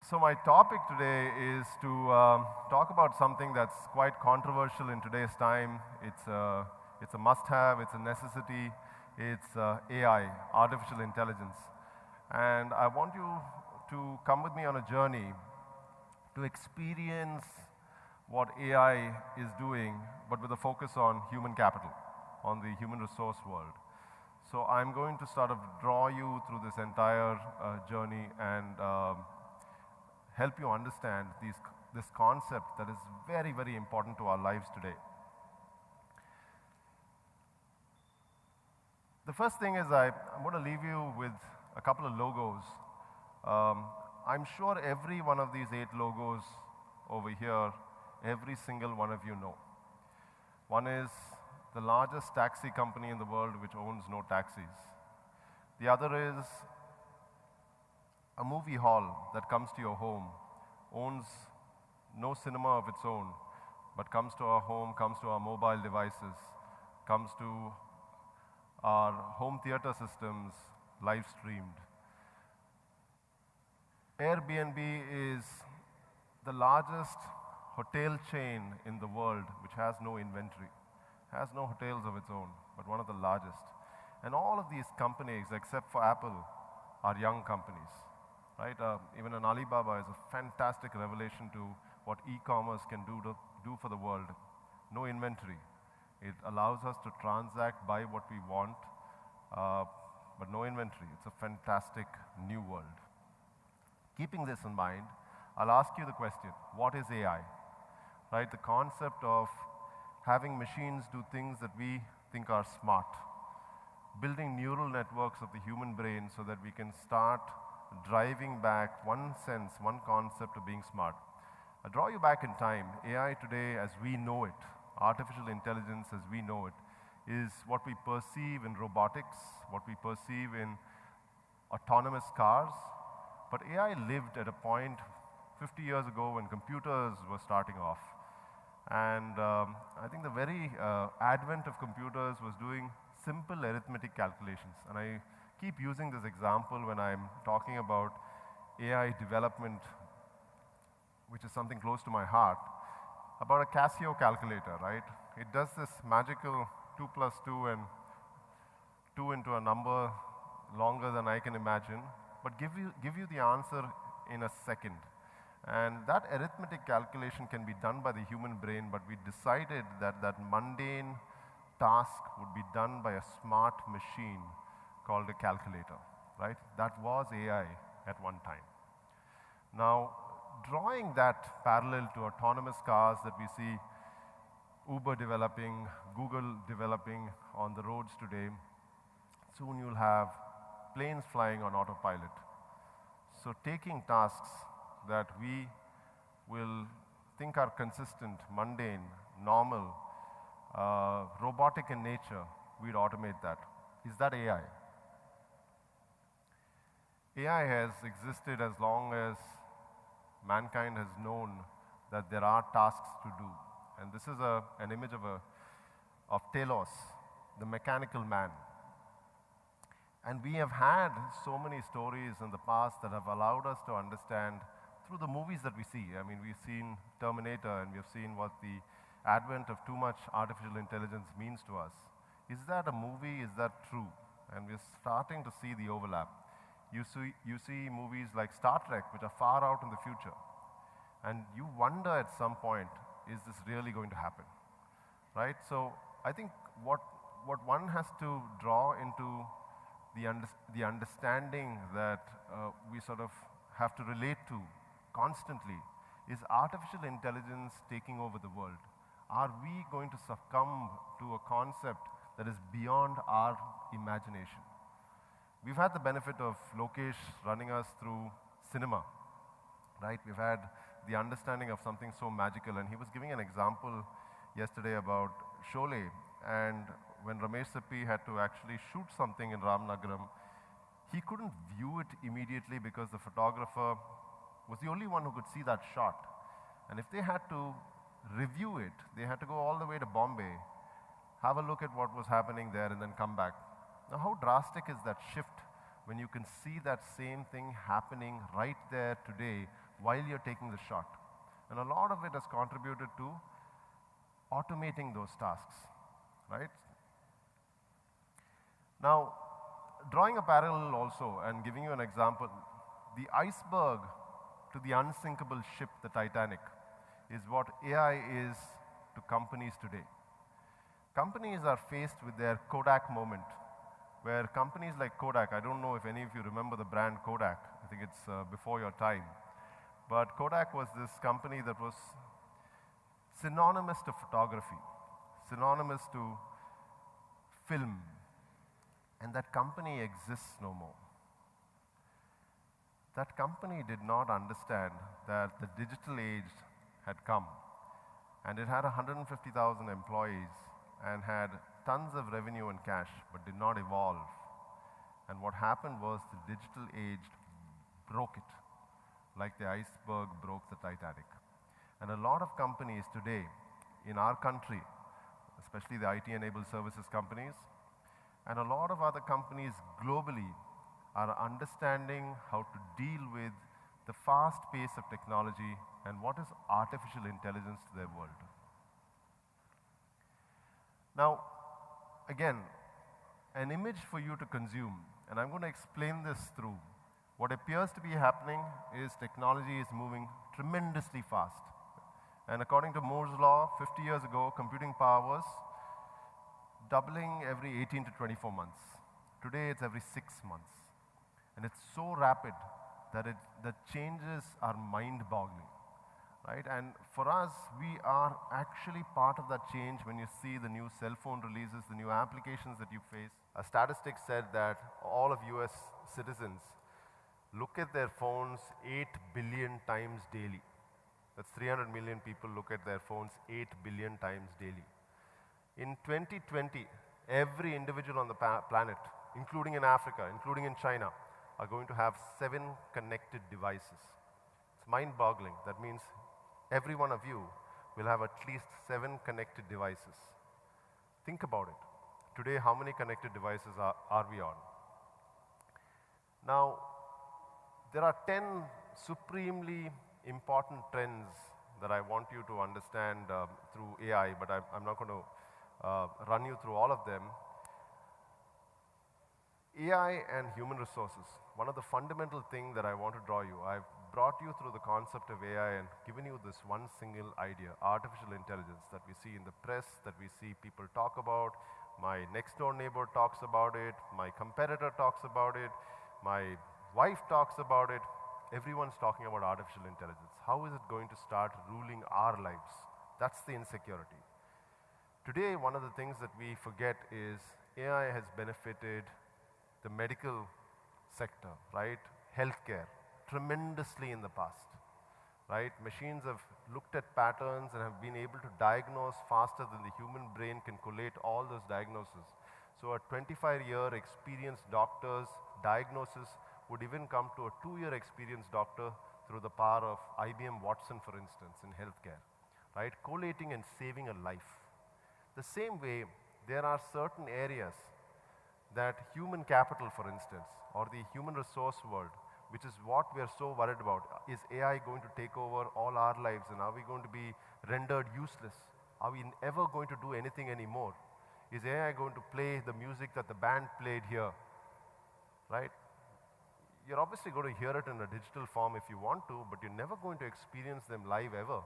So my topic today is to talk about something that's quite controversial in today's time. It's a must-have, it's a necessity, it's AI, artificial intelligence. And I want you to come with me on a journey to experience what AI is doing, but with a focus on human capital, on the human resource world. So I'm going to sort of draw you through this entire journey and help you understand this concept that is very, very important to our lives today. The first thing is I'm going to leave you with a couple of logos. I'm sure every one of these 8 logos over here, every single one of you know. One is the largest taxi company in the world which owns no taxis. The other is a movie hall that comes to your home, owns no cinema of its own, but comes to our home, comes to our mobile devices, comes to our home theater systems, live streamed. Airbnb is the largest hotel chain in the world which has no inventory, has no hotels of its own, but one of the largest. And all of these companies, except for Apple, are young companies. Right? Even an Alibaba is a fantastic revelation to what e-commerce can do for the world. No inventory. It allows us to transact, buy what we want, but no inventory. It's a fantastic new world. Keeping this in mind, I'll ask you the question, what is AI? Right? The concept of having machines do things that we think are smart. Building neural networks of the human brain so that we can start driving back one sense, one concept of being smart. I draw you back in time. AI today as we know it, artificial intelligence as we know it, is what we perceive in robotics, what we perceive in autonomous cars. But AI lived at a point 50 years ago when computers were starting off. And I think the very advent of computers was doing simple arithmetic calculations. And I keep using this example when I'm talking about AI development, which is something close to my heart, about a Casio calculator, right? It does this magical 2 plus 2 and 2 into a number longer than I can imagine, but give you the answer in a second. And that arithmetic calculation can be done by the human brain, but we decided that that mundane task would be done by a smart machine called a calculator, right? That was AI at one time. Now, drawing that parallel to autonomous cars that we see Uber developing, Google developing on the roads today, soon you'll have planes flying on autopilot. So taking tasks that we will think are consistent, mundane, normal, robotic in nature, we'd automate that. Is that AI? AI has existed as long as mankind has known that there are tasks to do. And this is an image of Telos, the mechanical man. And we have had so many stories in the past that have allowed us to understand through the movies that we see. I mean, we've seen Terminator and we've seen what the advent of too much artificial intelligence means to us. Is that a movie? Is that true? And we're starting to see the overlap. You see movies like Star Trek, which are far out in the future. And you wonder at some point, is this really going to happen? Right? So I think what one has to draw into the understanding that we sort of have to relate to constantly is artificial intelligence taking over the world. Are we going to succumb to a concept that is beyond our imagination? We've had the benefit of Lokesh running us through cinema, right? We've had the understanding of something so magical, and he was giving an example yesterday about Sholay, and when Ramesh Sippy had to actually shoot something in Ramnagaram, he couldn't view it immediately because the photographer was the only one who could see that shot. And if they had to review it, they had to go all the way to Bombay, have a look at what was happening there, and then come back. Now, how drastic is that shift when you can see that same thing happening right there today while you're taking the shot. And a lot of it has contributed to automating those tasks, right? Now, drawing a parallel also and giving you an example, the iceberg to the unsinkable ship, the Titanic, is what AI is to companies today. Companies are faced with their Kodak moment, where companies like Kodak, I don't know if any of you remember the brand Kodak, I think it's before your time, but Kodak was this company that was synonymous to photography, synonymous to film, and that company exists no more. That company did not understand that the digital age had come, and it had 150,000 employees and had tons of revenue and cash, but did not evolve. And what happened was the digital age broke it, like the iceberg broke the Titanic. And a lot of companies today in our country, especially the IT-enabled services companies, and a lot of other companies globally are understanding how to deal with the fast pace of technology and what is artificial intelligence to their world. Now, again, an image for you to consume, and I'm going to explain this through. What appears to be happening is technology is moving tremendously fast. And according to Moore's law, 50 years ago, computing power was doubling every 18 to 24 months. Today, it's every 6 months. And it's so rapid that the changes are mind-boggling. Right? And for us, we are actually part of that change when you see the new cell phone releases, the new applications that you face. A statistic said that all of US citizens look at their phones 8 billion times daily. That's 300 million people look at their phones 8 billion times daily. In 2020, every individual on the planet, including in Africa, including in China, are going to have 7 connected devices. It's mind-boggling. That means every one of you will have at least 7 connected devices. Think about it. Today, how many connected devices are we on? Now, there are 10 supremely important trends that I want you to understand through AI, but I'm not going to run you through all of them. AI and human resources. One of the fundamental things that I want to draw you, I've brought you through the concept of AI and given you this one single idea, artificial intelligence, that we see in the press, that we see people talk about. My next door neighbor talks about it, my competitor talks about it, my wife talks about it. Everyone's talking about artificial intelligence. How is it going to start ruling our lives? That's the insecurity. Today, one of the things that we forget is AI has benefited the medical sector, right? Healthcare, tremendously in the past, right? Machines have looked at patterns and have been able to diagnose faster than the human brain can collate all those diagnoses. So a 25-year experienced doctor's diagnosis would even come to a 2-year experienced doctor through the power of IBM Watson, for instance, in healthcare, right? Collating and saving a life. The same way, there are certain areas that human capital, for instance, or the human resource world, which is what we are so worried about. Is AI going to take over all our lives, and are we going to be rendered useless? Are we ever going to do anything anymore? Is AI going to play the music that the band played here, right? You're obviously going to hear it in a digital form if you want to, but you're never going to experience them live ever,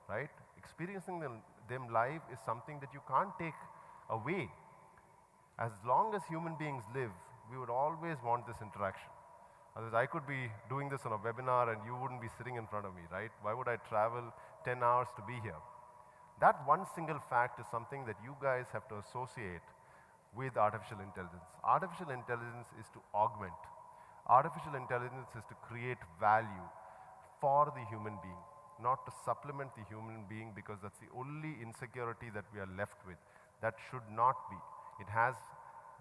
right? Experiencing them live is something that you can't take away. As long as human beings live, we would always want this interaction. Otherwise, I could be doing this on a webinar and you wouldn't be sitting in front of me, right? Why would I travel 10 hours to be here? That one single fact is something that you guys have to associate with artificial intelligence. Artificial intelligence is to augment. Artificial intelligence is to create value for the human being, not to supplement the human being, because that's the only insecurity that we are left with. That should not be. It has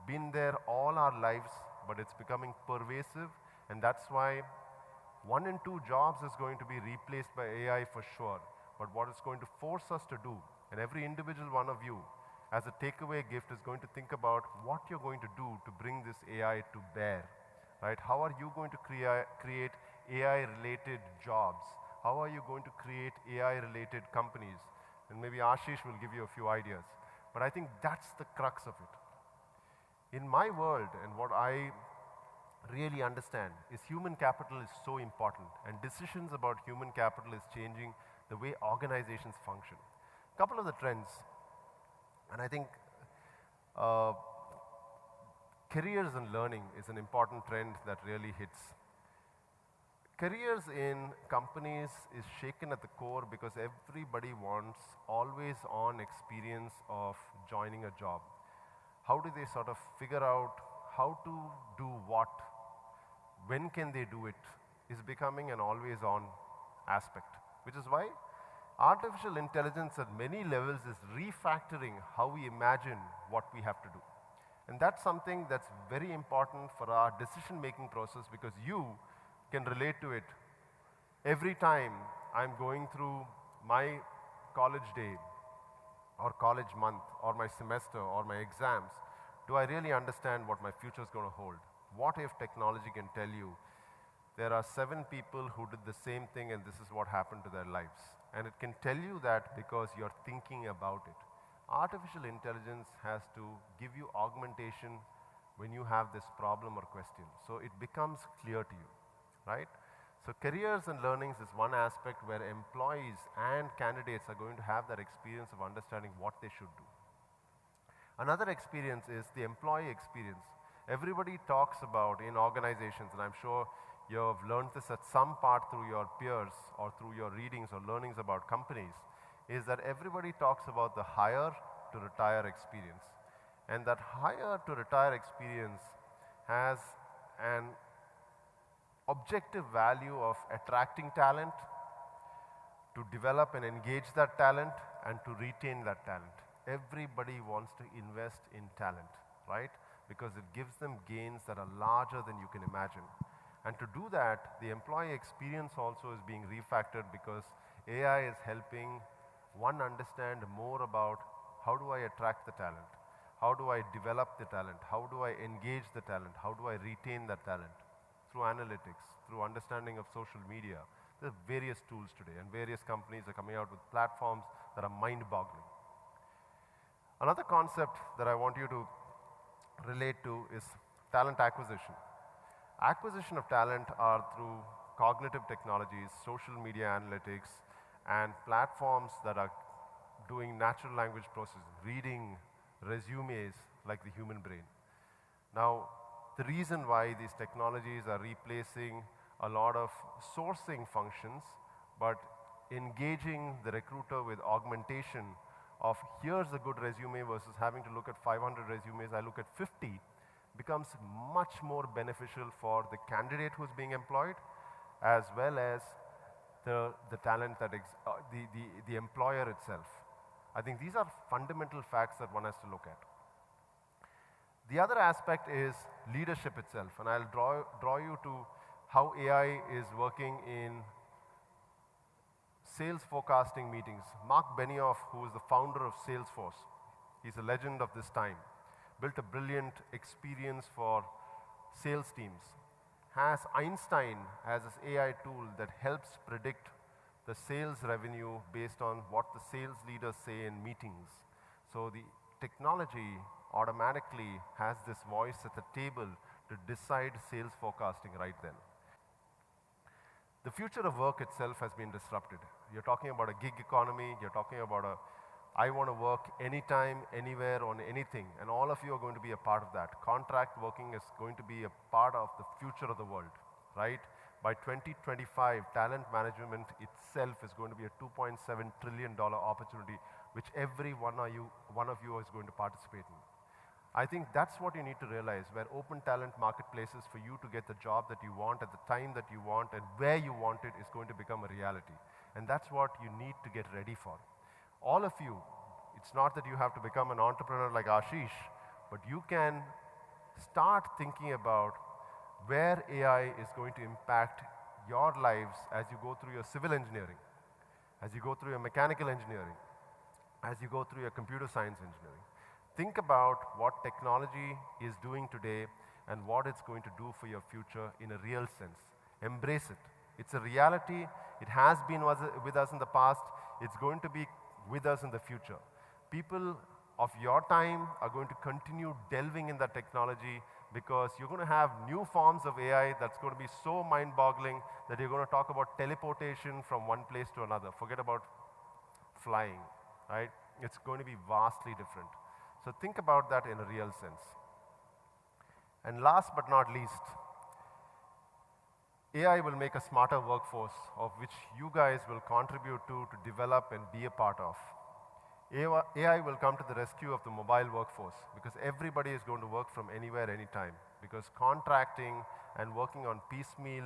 been there all our lives, but it's becoming pervasive, and that's why 1 in 2 jobs is going to be replaced by AI for sure. But what it's going to force us to do, and every individual one of you, as a takeaway gift, is going to think about what you're going to do to bring this AI to bear, right? How are you going to create AI-related jobs? How are you going to create AI-related companies? And maybe Ashish will give you a few ideas. But I think that's the crux of it. In my world, and what I really understand is human capital is so important, and decisions about human capital is changing the way organizations function. A couple of the trends, and I think careers and learning is an important trend that really hits. Careers in companies is shaken at the core because everybody wants always on experience of joining a job. How do they sort of figure out how to do what? When can they do it? Is becoming an always on aspect, which is why artificial intelligence at many levels is refactoring how we imagine what we have to do. And that's something that's very important for our decision-making process, because you can relate to it. Every time I'm going through my college day or college month or my semester or my exams, do I really understand what my future is going to hold? What if technology can tell you there are 7 people who did the same thing and this is what happened to their lives? And it can tell you that because you're thinking about it. Artificial intelligence has to give you augmentation when you have this problem or question. So it becomes clear to you, right? So careers and learnings is one aspect where employees and candidates are going to have that experience of understanding what they should do. Another experience is the employee experience. Everybody talks about in organizations, and I'm sure you've learned this at some part through your peers or through your readings or learnings about companies, is that everybody talks about the hire to retire experience. And that hire to retire experience has an objective value of attracting talent, to develop and engage that talent, and to retain that talent. Everybody wants to invest in talent, right? Because it gives them gains that are larger than you can imagine. And to do that, the employee experience also is being refactored, because AI is helping one understand more about how do I attract the talent? How do I develop the talent? How do I engage the talent? How do I retain that talent? Through analytics, through understanding of social media. There are various tools today, and various companies are coming out with platforms that are mind-boggling. Another concept that I want you to relate to is talent acquisition. Acquisition of talent are through cognitive technologies, social media analytics, and platforms that are doing natural language processing, reading resumes like the human brain. Now, the reason why these technologies are replacing a lot of sourcing functions, but engaging the recruiter with augmentation of here's a good resume versus having to look at 500 resumes, I look at 50, becomes much more beneficial for the candidate who's being employed, as well as the talent that the employer itself. I think these are fundamental facts that one has to look at. The other aspect is leadership itself, and I'll draw you to how AI is working in sales forecasting meetings. Mark Benioff, who is the founder of Salesforce, he's a legend of this time, built a brilliant experience for sales teams, has Einstein as his AI tool that helps predict the sales revenue based on what the sales leaders say in meetings. So the technology automatically has this voice at the table to decide sales forecasting right then. The future of work itself has been disrupted. You're talking about a gig economy, you're talking about I want to work anytime, anywhere, on anything, and all of you are going to be a part of that. Contract working is going to be a part of the future of the world, right? By 2025, talent management itself is going to be a $2.7 trillion opportunity, which every one of you is going to participate in. I think that's what you need to realize, where open talent marketplaces for you to get the job that you want at the time that you want and where you want it is going to become a reality. And that's what you need to get ready for. All of you, it's not that you have to become an entrepreneur like Ashish, but you can start thinking about where AI is going to impact your lives as you go through your civil engineering, as you go through your mechanical engineering, as you go through your computer science engineering. Think about what technology is doing today and what it's going to do for your future in a real sense. Embrace it. It's a reality. It has been with us in the past. It's going to be with us in the future. People of your time are going to continue delving in that technology because you're going to have new forms of AI that's going to be so mind-boggling that you're going to talk about teleportation from one place to another. Forget about flying, right? It's going to be vastly different. So think about that in a real sense. And last but not least, AI will make a smarter workforce of which you guys will contribute to develop and be a part of. AI will come to the rescue of the mobile workforce because everybody is going to work from anywhere, anytime. Because contracting and working on piecemeal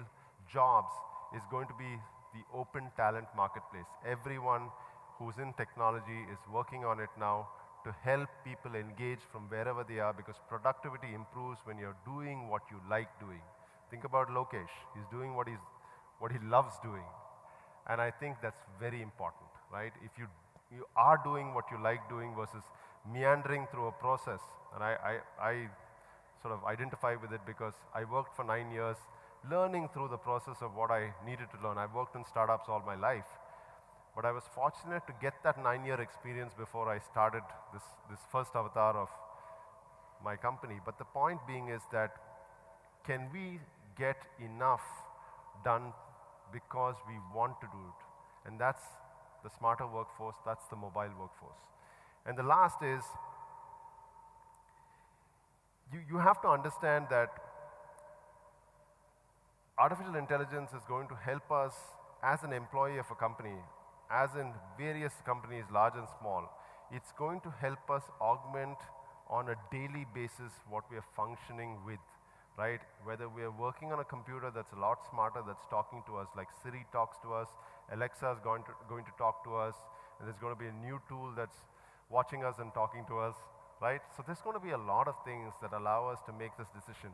jobs is going to be the open talent marketplace. Everyone who's in technology is working on it now to help people engage from wherever they are because productivity improves when you're doing what you like doing. Think about Lokesh. He's doing what he loves doing. And I think that's very important, right? If you are doing what you like doing versus meandering through a process. And I sort of identify with it because I worked for 9 years learning through the process of what I needed to learn. I've worked in startups all my life. But I was fortunate to get that 9-year experience before I started this first avatar of my company. But the point being is that can we get enough done because we want to do it? And that's the smarter workforce, that's the mobile workforce. And the last is, you have to understand that artificial intelligence is going to help us as an employee of a company, as in various companies, large and small. It's going to help us augment on a daily basis what we are functioning with, right? Whether we are working on a computer that's a lot smarter, that's talking to us, like Siri talks to us, Alexa is going to talk to us, and there's going to be a new tool that's watching us and talking to us, right? So there's going to be a lot of things that allow us to make this decision.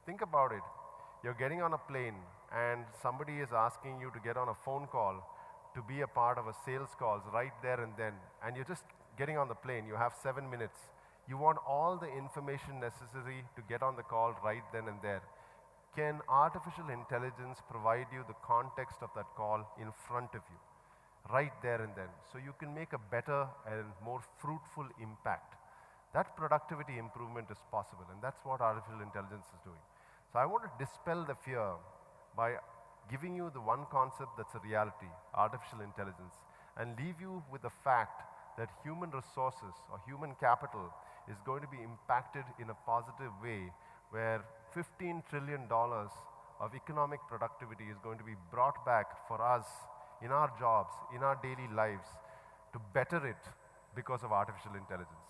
Think about it. You're getting on a plane, and somebody is asking you to get on a phone call to be a part of a sales calls right there and then, and you're just getting on the plane. You have 7 minutes. You want all the information necessary to get on the call right then and there. Can artificial intelligence provide you the context of that call in front of you, right there and then, so you can make a better and more fruitful impact? That productivity improvement is possible, and that's what artificial intelligence is doing. So I want to dispel the fear by giving you the one concept that's a reality, artificial intelligence, and leave you with the fact that human resources or human capital is going to be impacted in a positive way, where $15 trillion of economic productivity is going to be brought back for us in our jobs, in our daily lives, to better it because of artificial intelligence.